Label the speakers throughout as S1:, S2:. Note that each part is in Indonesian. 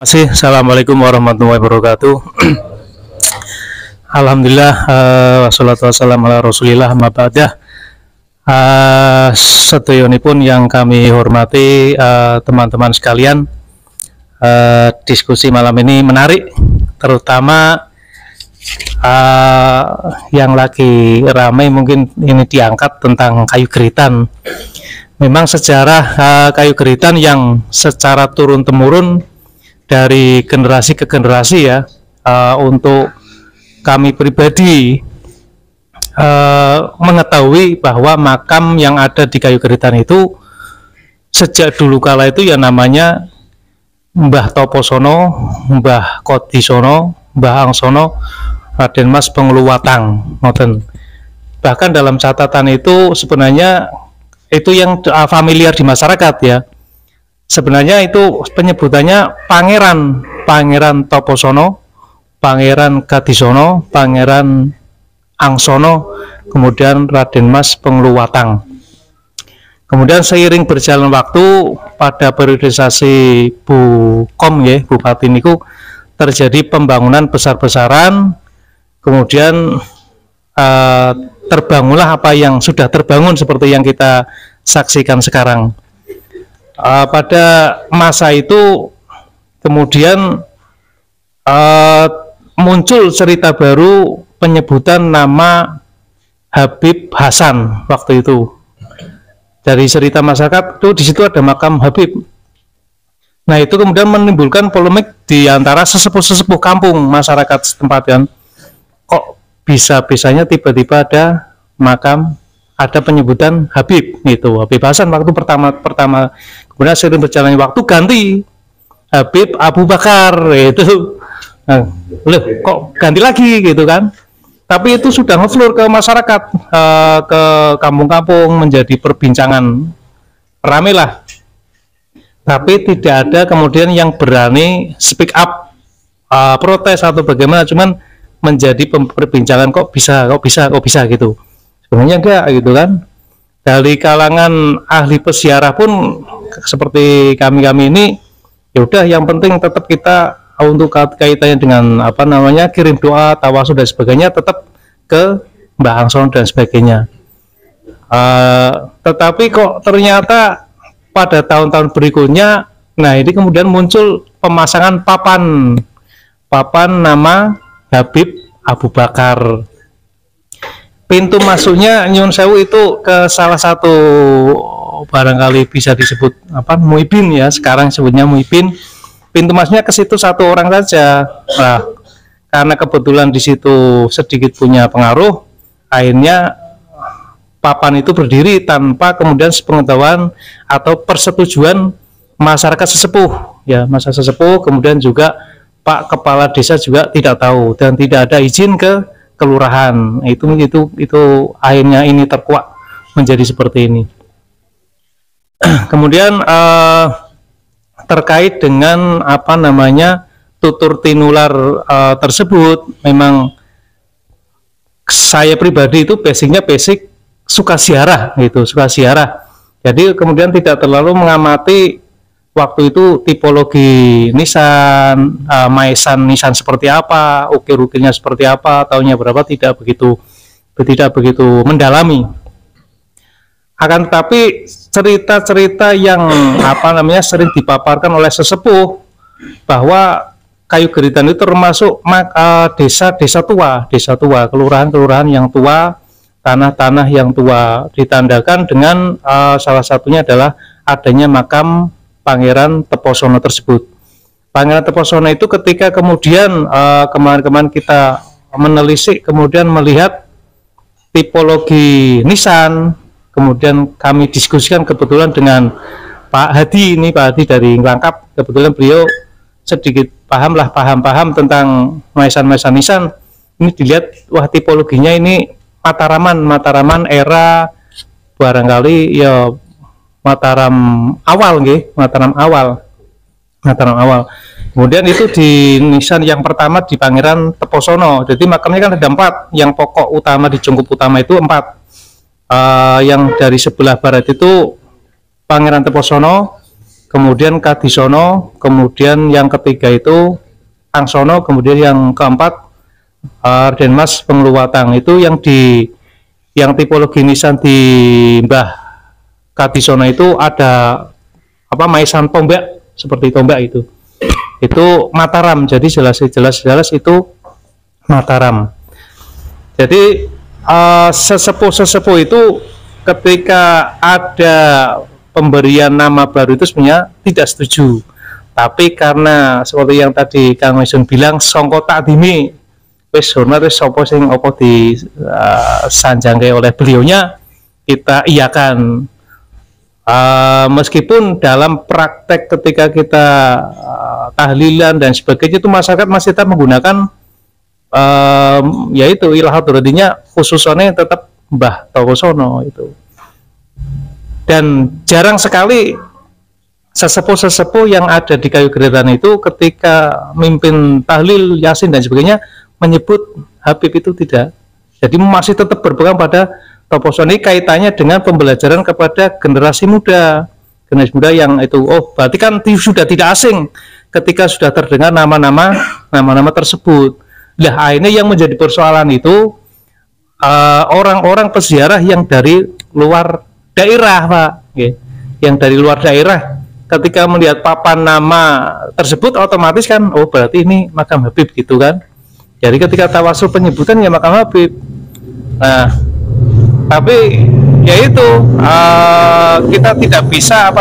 S1: Assalamualaikum warahmatullahi wabarakatuh. Alhamdulillah, wassalatu wassalamu ala rasulillah amma ba'dah. Sedayonipun yang kami hormati teman-teman sekalian, diskusi malam ini menarik, terutama yang lagi ramai mungkin ini diangkat tentang kayu geritan. Memang sejarah kayu geritan yang secara turun-temurun dari generasi ke generasi ya, untuk kami pribadi mengetahui bahwa makam yang ada di kayu geritan itu sejak dulu kala itu ya namanya Mbah Toposono, Mbah Kodisono, Mbah Angsono, Raden Mas Pengluwatang. Bahkan dalam catatan itu sebenarnya itu yang familiar di masyarakat ya. Sebenarnya itu penyebutannya Pangeran Toposono, Pangeran Kadisono, Pangeran Angsono, kemudian Raden Mas Pengluwatang. Kemudian seiring berjalan waktu pada periodisasi Bupati niku terjadi pembangunan besar-besaran, kemudian terbangunlah apa yang sudah terbangun seperti yang kita saksikan sekarang. Pada masa itu kemudian muncul cerita baru penyebutan nama Habib Hasan waktu itu. Dari cerita masyarakat itu di situ ada makam Habib. Nah itu kemudian menimbulkan polemik di antara sesepuh-sesepuh kampung masyarakat setempat kan. Kok bisa-bisanya tiba-tiba ada makam, ada penyebutan Habib gitu, Habib Hasan waktu pertama. Kemudian sering berjalannya waktu ganti Habib Abu Bakar itu. Nah, kok ganti lagi gitu kan? Tapi itu sudah ngeflur ke masyarakat, ke kampung-kampung, menjadi perbincangan ramai lah. Tapi tidak ada kemudian yang berani speak up, protes atau bagaimana, cuman menjadi perbincangan kok bisa gitu. Sebenarnya enggak gitu kan. Dari kalangan ahli peziarah pun seperti kami ini, ya udah yang penting tetap kita untuk kaitannya dengan kirim doa, tawasul dan sebagainya tetap ke Mbah Angsono dan sebagainya. Tetapi kok ternyata pada tahun-tahun berikutnya, nah ini kemudian muncul pemasangan papan nama Habib Abu Bakar. Pintu masuknya nyun sewu itu ke salah satu barangkali bisa disebut Muibin ya, sekarang sebutnya Muibin. Pintu masuknya ke situ satu orang saja. Nah, karena kebetulan di situ sedikit punya pengaruh, akhirnya papan itu berdiri tanpa kemudian sepengetahuan atau persetujuan masyarakat sesepuh ya, masyarakat sesepuh, kemudian juga Pak Kepala Desa juga tidak tahu dan tidak ada izin ke kelurahan. Itu akhirnya ini terkuak menjadi seperti ini. Kemudian terkait dengan tutur tinular tersebut, memang saya pribadi itu basic suka ziarah gitu, jadi kemudian tidak terlalu mengamati waktu itu tipologi nisan, maesan nisan seperti apa, ukir-ukirnya seperti apa, tahunnya berapa, tidak begitu mendalami. Akan tetapi cerita-cerita yang sering dipaparkan oleh sesepuh bahwa kayu geritan itu termasuk desa tua, kelurahan yang tua, tanah-tanah yang tua, ditandakan dengan salah satunya adalah adanya makam Pangeran Toposono tersebut. Pangeran Toposono itu ketika kemudian kemarin kita menelisik, kemudian melihat tipologi nisan, kemudian kami diskusikan kebetulan dengan Pak Hadi dari Ngelangkap. Kebetulan beliau sedikit paham tentang maesan nisan. Ini dilihat, wah tipologinya ini Mataraman era barangkali ya Mataram awal. Kemudian itu di nisan yang pertama di Pangeran Toposono. Jadi makamnya kan ada 4, yang pokok utama di cungkup utama itu 4. Yang dari sebelah barat itu Pangeran Toposono, kemudian Kadisono, kemudian yang ketiga itu Angsono, kemudian yang keempat Raden Mas Pengeluwatang. Itu yang tipologi nisan di Mbah Kadisono itu ada apa maisan tombak seperti tombak itu Mataram, jadi jelas itu Mataram. Jadi sesepuh itu ketika ada pemberian nama baru itu sebenarnya tidak setuju, tapi karena seperti yang tadi Kang Mesun bilang songko takdimi wis hormat wis sapa sing apa di sanjangke oleh beliaunya kita iyakan. Meskipun dalam praktek ketika kita tahlilan dan sebagainya itu masyarakat masih tetap menggunakan yaitu ilah hadratinya khususnya tetap Mbah Tawosono itu. Dan jarang sekali sesepuh-sesepuh yang ada di Kayu Geritan itu ketika mimpin tahlil, yasin dan sebagainya menyebut Habib itu tidak. Jadi masih tetap berpegang pada Tawosono. Ini kaitannya dengan pembelajaran kepada generasi muda yang itu. Oh, berarti kan sudah tidak asing ketika sudah terdengar nama-nama tersebut. Nah, akhirnya yang menjadi persoalan itu orang-orang peziarah yang dari luar daerah, Pak. Yang dari luar daerah ketika melihat papan nama tersebut otomatis kan, oh berarti ini makam Habib gitu kan. Jadi ketika tawasul penyebutan ya makam Habib. Nah, tapi yaitu kita tidak bisa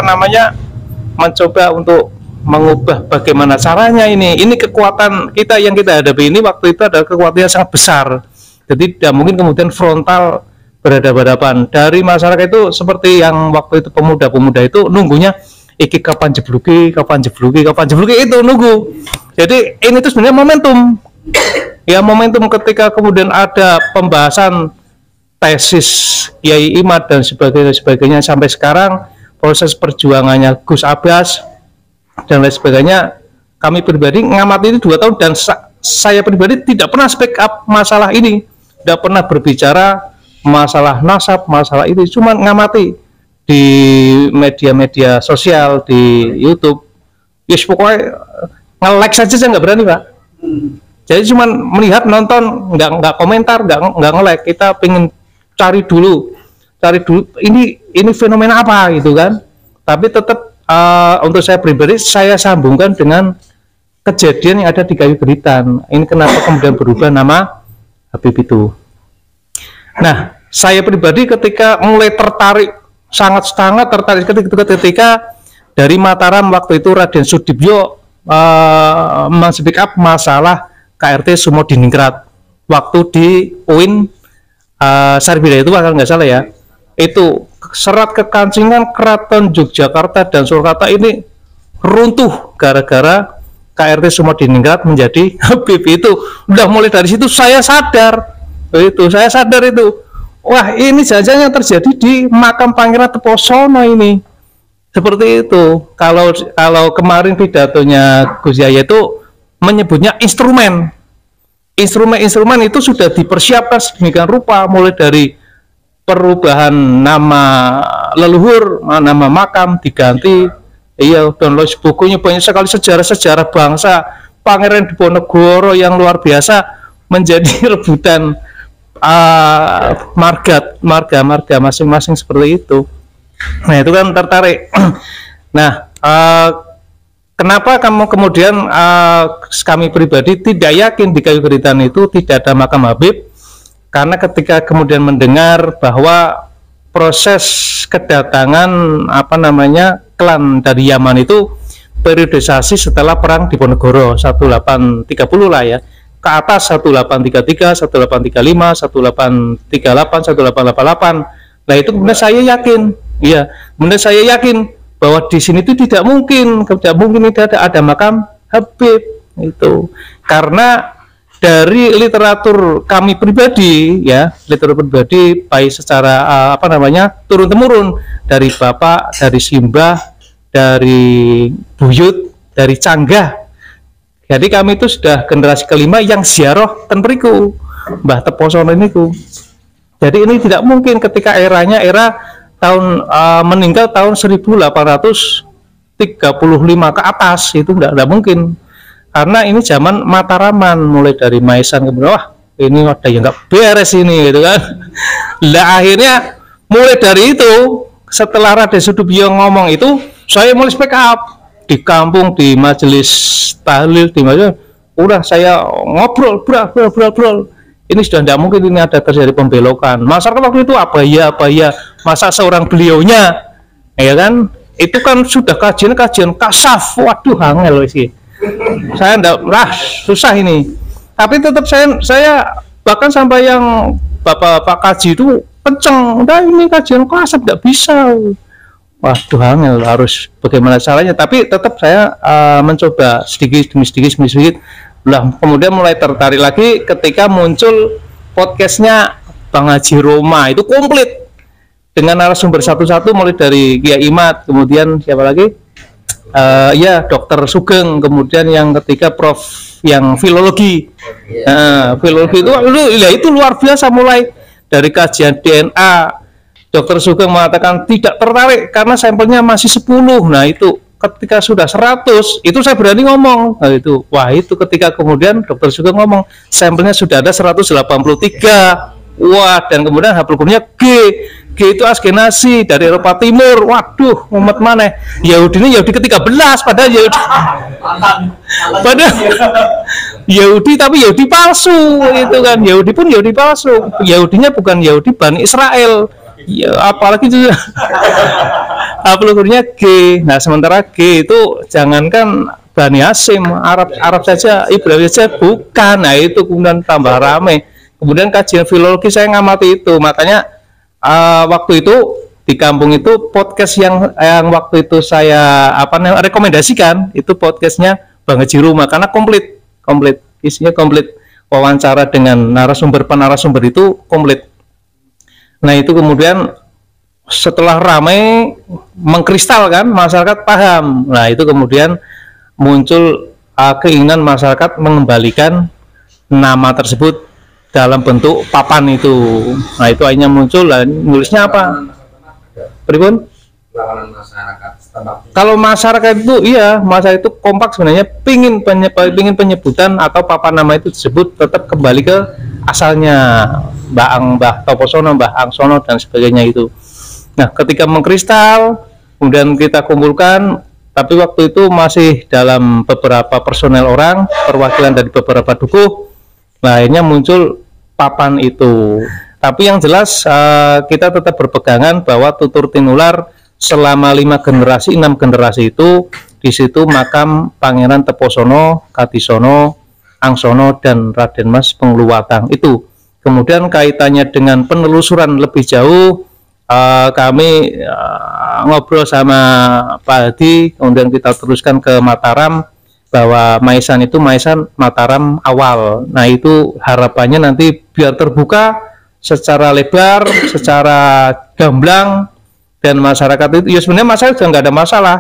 S1: mencoba untuk mengubah bagaimana caranya ini kekuatan kita yang kita hadapi ini waktu itu adalah kekuatan yang sangat besar. Jadi tidak mungkin kemudian frontal berhadapan-hadapan. Dari masyarakat itu seperti yang waktu itu pemuda-pemuda itu nunggunya iki kapan jebluki itu nunggu. Jadi ini tuh sebenarnya momentum. Ya momentum ketika kemudian ada pembahasan tesis Kiai Imad dan sebagainya sampai sekarang proses perjuangannya Gus Abbas dan lain sebagainya, kami pribadi ngamati itu 2 tahun dan saya pribadi tidak pernah speak up masalah ini, tidak pernah berbicara masalah nasab, masalah itu, cuma ngamati di media-media sosial, di YouTube, yes pokoknya nge-like saja saya nggak berani, Pak. Jadi cuma melihat, nonton, nggak komentar, nggak nge-like. Kita pengen cari dulu ini fenomena apa gitu kan. Tapi tetap untuk saya pribadi saya sambungkan dengan kejadian yang ada di Kayu Geritan. Ini kenapa kemudian berubah nama Habib itu. Nah, saya pribadi ketika mulai tertarik, sangat tertarik ketika dari Mataram waktu itu Raden Sudibyo men-speak up masalah KRT Sumodiningrat waktu di UIN Sarbida itu kalau nggak salah ya, itu serat kekancingan Keraton Yogyakarta dan Surakarta ini runtuh gara-gara KRT Sumodiningrat menjadi Habib itu. Udah mulai dari situ saya sadar itu, wah ini jangan yang terjadi di makam Pangeran Teposono ini. Seperti itu. Kalau kemarin pidatonya Gus Yahya itu menyebutnya instrumen itu sudah dipersiapkan sedemikian rupa, mulai dari perubahan nama leluhur, nama makam diganti, download bukunya banyak sekali, sejarah bangsa Pangeran Diponegoro yang luar biasa menjadi rebutan marga masing-masing seperti itu. Nah itu kan tertarik. Nah kenapa kamu kemudian kami pribadi tidak yakin di Kayu Geritan itu tidak ada makam Habib? Karena ketika kemudian mendengar bahwa proses kedatangan klan dari Yaman itu periodisasi setelah perang Diponegoro 1830 lah ya, ke atas 1833, 1835, 1838, 1888. Nah itu kemudian saya yakin bahwa di sini itu tidak mungkin tidak ada makam Habib itu, karena dari literatur kami pribadi baik secara turun temurun dari bapak, dari simbah, dari buyut, dari canggah. Jadi kami itu sudah generasi kelima yang ziarah ten mriku Mbah Teposono niku. Jadi ini tidak mungkin ketika era tahun meninggal tahun 1870 35 ke atas itu enggak mungkin. Karena ini zaman Mataraman, mulai dari Maesan ke bawah, ini ada yang enggak beres ini gitu kan. Lah akhirnya mulai dari itu, setelah Raden Sudibyo ngomong itu, saya mulai speak up di kampung, di majelis tahlil, di majelis, udah saya ngobrol, bro. Ini sudah tidak mungkin ini ada terjadi pembelokan. Masyarakat waktu itu apa ya, masa seorang beliaunya, ya kan? Itu kan sudah kajian kasaf, waduh angel sih. Saya enggak, susah ini. Tapi tetap saya bahkan sampai yang bapak kaji itu kenceng, udah ini kajian kasaf enggak bisa. Waduh angel, harus bagaimana caranya. Tapi tetap saya mencoba sedikit demi sedikit. Lah kemudian mulai tertarik lagi ketika muncul podcastnya Bang Haji Roma, itu komplit dengan narasumber satu-satu, mulai dari Kiai Imat, kemudian siapa lagi, Dokter Sugeng, kemudian yang ketiga Prof yang filologi. Filologi itu luar biasa, mulai dari kajian DNA. Dokter Sugeng mengatakan tidak tertarik karena sampelnya masih 10. Nah itu ketika sudah 100 itu saya berani ngomong. Nah itu, wah itu ketika kemudian Dokter Sugeng ngomong sampelnya sudah ada 183. Wah, dan kemudian haplogramnya G itu Askenazi dari Eropa Timur. Waduh, umat mana? Yahudi ini Yahudi ke-13, padahal Yahudi tapi Yahudi palsu itu kan. Yahudi pun Yahudi palsu. Yahudinya bukan Yahudi Bani Israel. Ya, apalagi itu haplogramnya G. Nah, sementara G itu jangankan Bani Hasyim, Arab saja, Ibrani saja bukan. Nah, itu kemudian tambah ramai. Kemudian kajian filologi saya ngamati itu, makanya waktu itu di kampung itu podcast yang waktu itu saya rekomendasikan itu podcastnya Bang Haji Roma, karena komplit, isinya komplit, wawancara dengan penarasumber itu komplit. Nah itu kemudian setelah ramai mengkristal kan, masyarakat paham. Nah itu kemudian muncul keinginan masyarakat mengembalikan nama tersebut dalam bentuk papan itu. Nah itu akhirnya muncul, nulisnya apa? Pribun? Kalau masyarakat itu masyarakat itu kompak sebenarnya, pingin penyebutan atau papan nama itu disebut tetap kembali ke asalnya, Mbah Toposono, Mbah Angsono dan sebagainya itu. Nah ketika mengkristal kemudian kita kumpulkan, tapi waktu itu masih dalam beberapa personel orang, perwakilan dari beberapa dukuh. Nah akhirnya muncul papan itu. Tapi yang jelas kita tetap berpegangan bahwa tutur tinular selama 5 generasi, 6 generasi itu di situ makam Pangeran Teposono, Katisono, Angsono dan Raden Mas Pengluwatang itu. Kemudian kaitannya dengan penelusuran lebih jauh, kami ngobrol sama Pak Hadi, kemudian kita teruskan ke Mataram, bahwa Maesan itu Maesan Mataram awal. Nah itu harapannya nanti biar terbuka secara lebar, secara gamblang, dan masyarakat itu sebenarnya masyarakat juga nggak ada masalah.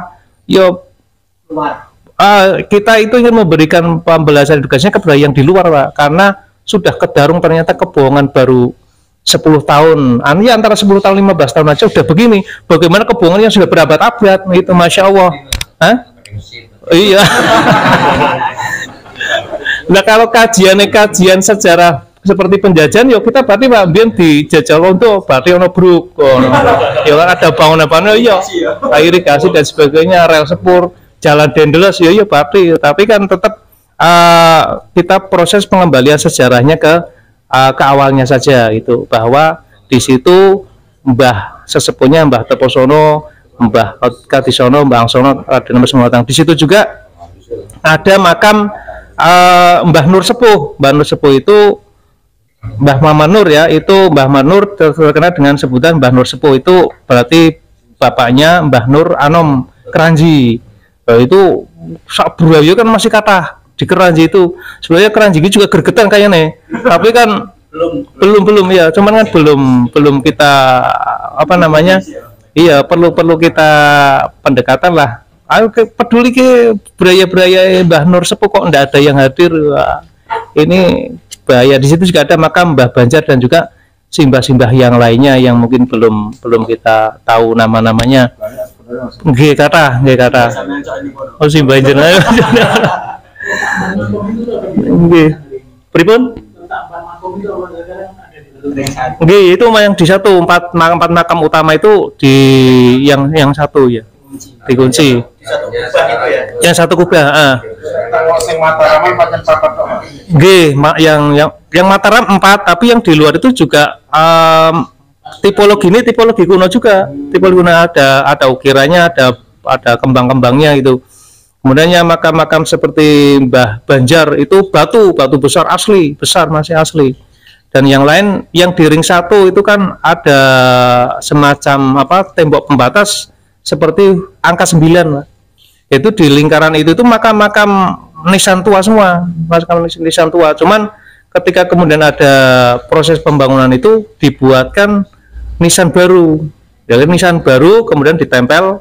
S1: Kita itu ingin memberikan pembelajaran edukasinya kepada yang di luar, Pak, karena sudah kedarung ternyata kebohongan baru 10 tahun, antara 10 tahun 15 tahun aja udah begini. Bagaimana kebohongan yang sudah berabad-abad itu, Masya Allah. Iya. Nah kalau kajian sejarah seperti penjajahan, kita berarti Pak Bian dijajah untuk berarti ono bruk, ya ada bangunan-bangunan, irigasi dan sebagainya, rel sepur, jalan dendeles, berarti. Tapi kan tetap kita proses pengembalian sejarahnya ke awalnya saja itu, bahwa di situ Mbah sesepuhnya Mbah Teposono, Mbah Katisono, Mbah Angsono, Raden Mas Pengluwatang. Di situ juga ada makam Mbah Nur Sepuh. Mbah Nur Sepuh itu Mbah Mamanur ya, itu Mbah Manur terkenal dengan sebutan Mbah Nur Sepuh, itu berarti bapaknya Mbah Nur Anom Keranji. Itu sak burayu kan masih kata di Keranji itu. Sebenarnya Keranji juga gergetan kayaknya, tapi kan belum ya, cuman kan belum kita perlu kita pendekatan lah. Ayo peduli ke beraya-beraya Mbah Nur Sepuh kok enggak ada yang hadir. Wah, ini bahaya. Di situ juga ada makam Mbah Banjar dan juga simbah-simbah yang lainnya yang mungkin belum kita tahu nama-namanya. Nggih kata. Oh simbah jenengan. Nggih. Pripun? Nggih, itu yang di satu empat makam utama itu di yang satu ya. Dikunci. Yang satu kubah,
S2: Sing Mataraman pancen papat kok.
S1: Nggih, yang Mataram 4, tapi yang di luar itu juga tipologi ini tipologi kuno juga. Tipologi kuno ada ukirannya, ada kembang-kembangnya gitu. Kemudian yang makam-makam seperti Mbah Banjar itu batu besar asli, besar masih asli. Dan yang lain yang di ring 1 itu kan ada semacam tembok pembatas seperti angka 9. Itu di lingkaran itu makam-makam nisan tua semua, makam nisan tua. Cuman ketika kemudian ada proses pembangunan itu dibuatkan nisan baru. Jadi nisan baru kemudian ditempel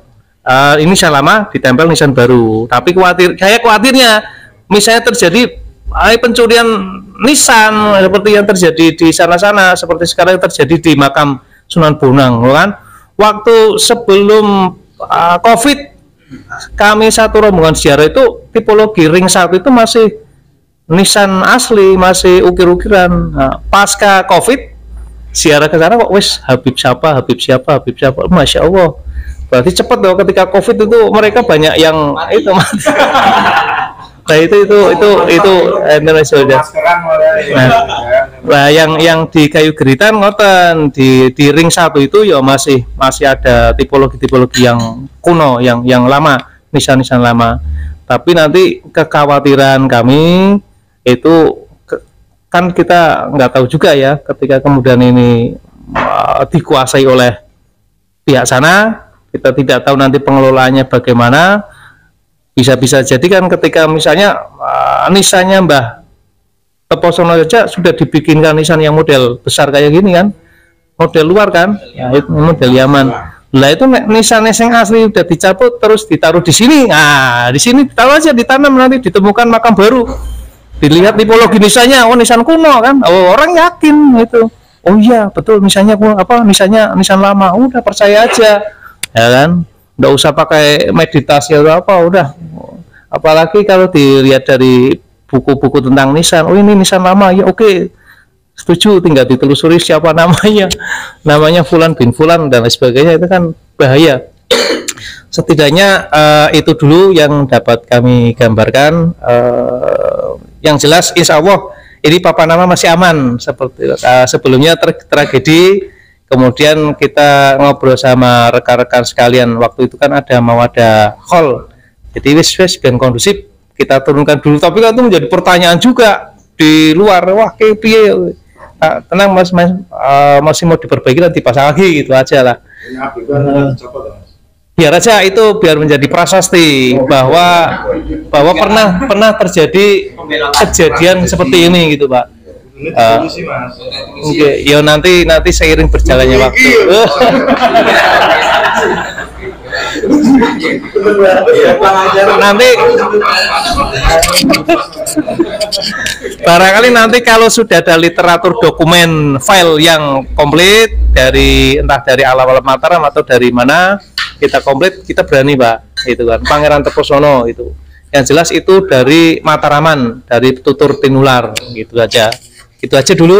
S1: ini nisan lama ditempel nisan baru. Tapi khawatirnya misalnya terjadi pencurian nisan seperti yang terjadi di sana-sana, seperti sekarang yang terjadi di makam Sunan Bonang, kan? Waktu sebelum COVID, kami satu rombongan sejarah itu tipologi ring 1 itu masih nisan asli, masih ukir-ukiran. Nah, pasca COVID, ziarah ke sana kok wis Habib siapa, Masya Allah. Berarti cepat loh, ketika COVID itu mereka banyak yang itu nah itu Indonesia sudah. Nah, yang di Kayu Geritan ngoten di ring 1 itu ya masih ada tipologi yang kuno, yang lama, nisan-nisan lama. Tapi nanti kekhawatiran kami itu kan kita nggak tahu juga ya, ketika kemudian ini dikuasai oleh pihak sana, kita tidak tahu nanti pengelolaannya bagaimana. Bisa jadi kan ketika misalnya nisannya Mbah Teposono saja sudah dibikinkan nisan yang model besar kayak gini kan, model luar kan, ya, itu model Yaman. Lah itu nisan yang asli udah dicabut terus ditaruh di sini. Nah, di sini ditaruh aja, ditanam, nanti ditemukan makam baru. Dilihat tipologi nisannya, oh nisan kuno kan. Oh, orang yakin itu. Oh iya, betul nisannya kuno, nisan lama. Udah percaya aja. Ya kan? Nggak usah pakai meditasi atau apa, udah. Apalagi kalau dilihat dari buku-buku tentang nisan, oh ini nisan lama, ya oke, setuju, tinggal ditelusuri siapa namanya Fulan bin Fulan dan lain sebagainya, itu kan bahaya. Setidaknya itu dulu yang dapat kami gambarkan. Yang jelas insya Allah ini papa nama masih aman. Seperti sebelumnya tragedi, kemudian kita ngobrol sama rekan-rekan sekalian, waktu itu kan mau ada hall, jadi wis dan kondusif, kita turunkan dulu. Tapi kan itu menjadi pertanyaan juga di luar, wah kayak piye, tenang mas, masih mau diperbaiki, nanti pasang lagi gitu aja lah. Biar aja itu, biar menjadi prasasti bahwa pernah terjadi kejadian seperti ini gitu Pak. Okay. Ya nanti seiring berjalannya waktu. Nanti barangkali nanti kalau sudah ada literatur dokumen file yang komplit entah dari awal Mataram atau dari mana, kita komplit, kita berani Pak, itu kan Pangeran Teposono itu. Yang jelas itu dari Mataraman, dari tutur tinular, gitu aja. Itu aja dulu.